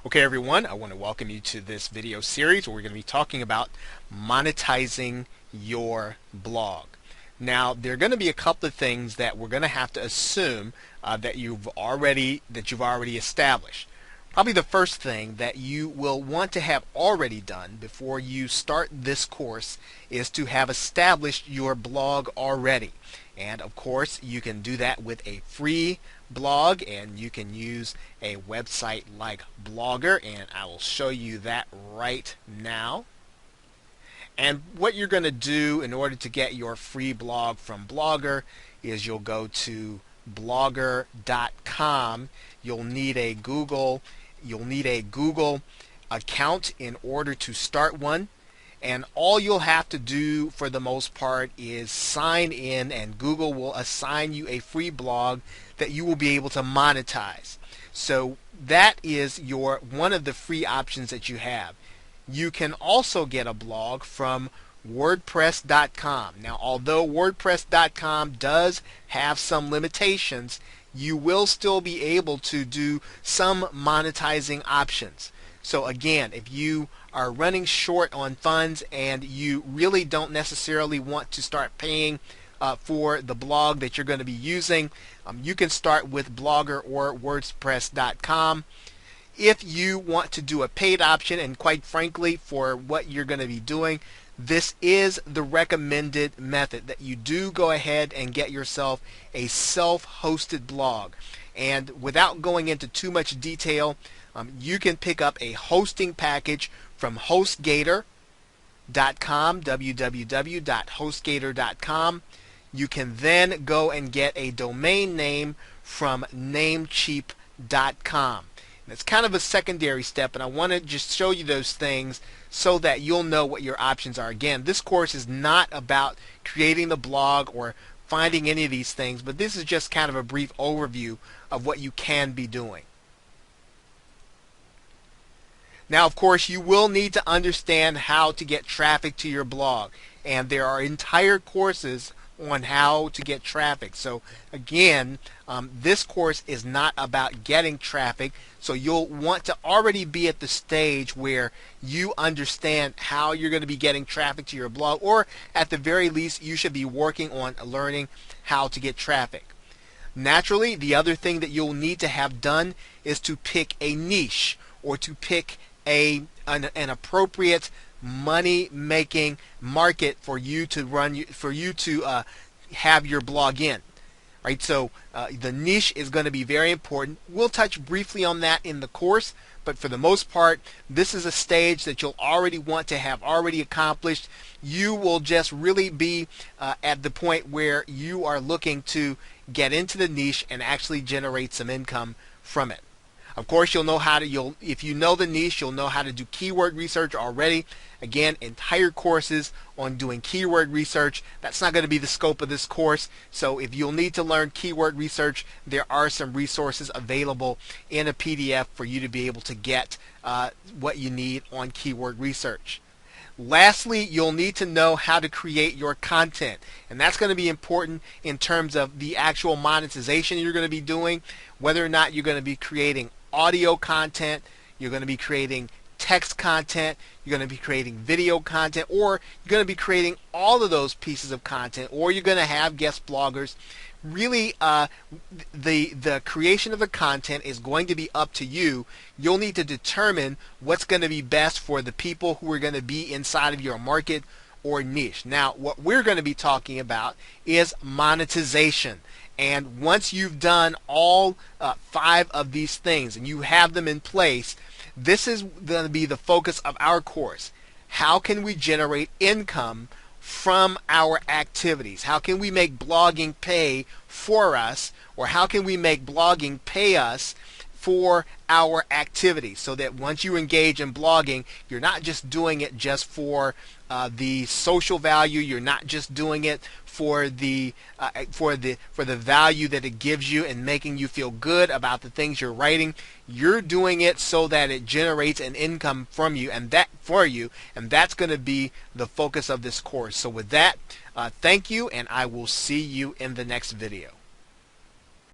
Okay, everyone, I want to welcome you to this video series where we're going to be talking about monetizing your blog. Now, there are going to be a couple of things that we're going to have to assume that you've already established. Probably the first thing that you will want to have already done before you start this course is to have established your blog already. And of course, you can do that with a free blog, and you can use a website like Blogger, and I will show you that right now. And what you're going to do in order to get your free blog from Blogger is you'll go to blogger.com. You'll need a Google account in order to start one. And all you'll have to do for the most part is sign in, and Google will assign you a free blog that you will be able to monetize. So that is one of the free options that you have. You can also get a blog from WordPress.com. Now, although WordPress.com does have some limitations, you will still be able to do some monetizing options. So again, if you are running short on funds and you really don't necessarily want to start paying for the blog that you're going to be using, you can start with Blogger or WordPress.com. If you want to do a paid option, and quite frankly, for what you're going to be doing, this is the recommended method, that you do go ahead and get yourself a self-hosted blog. And without going into too much detail, you can pick up a hosting package from HostGator.com, www.hostgator.com. You can then go and get a domain name from Namecheap.com. And it's kind of a secondary step, and I want to just show you those things so that you'll know what your options are. Again, this course is not about creating the blog or finding any of these things, but this is just kind of a brief overview of what you can be doing. Now, of course, you will need to understand how to get traffic to your blog, and there are entire courses on how to get traffic. So again, this course is not about getting traffic, so you'll want to already be at the stage where you understand how you're going to be getting traffic to your blog, or at the very least you should be working on learning how to get traffic. Naturally, the other thing that you'll need to have done is to pick a niche, or to pick an appropriate money-making market for you to have your blog in. Right? So the niche is going to be very important. We'll touch briefly on that in the course, but for the most part, this is a stage that you'll already want to have already accomplished. You will just really be at the point where you are looking to get into the niche and actually generate some income from it. Of course, if you know the niche, you'll know how to do keyword research already. Again, entire courses on doing keyword research. That's not going to be the scope of this course. So if you'll need to learn keyword research, there are some resources available in a PDF for you to be able to get what you need on keyword research. Lastly, you'll need to know how to create your content, and that's going to be important in terms of the actual monetization you're going to be doing, whether or not you're going to be creating audio content, you're going to be creating text content, you're going to be creating video content, or you're going to be creating all of those pieces of content, or you're going to have guest bloggers. Really, the creation of the content is going to be up to you. You'll need to determine what's going to be best for the people who are going to be inside of your market or niche. Now, what we're going to be talking about is monetization. And once you've done all 5 of these things and you have them in place, this is going to be the focus of our course. How can we generate income from our activities? How can we make blogging pay for us, or how can we make blogging pay us for our activities, so that once you engage in blogging, you're not just doing it just for the social value, you're not just doing it for the value that it gives you and making you feel good about the things you're writing. You're doing it so that it generates an income from you, and that's going to be the focus of this course. So with that, thank you, and I will see you in the next video.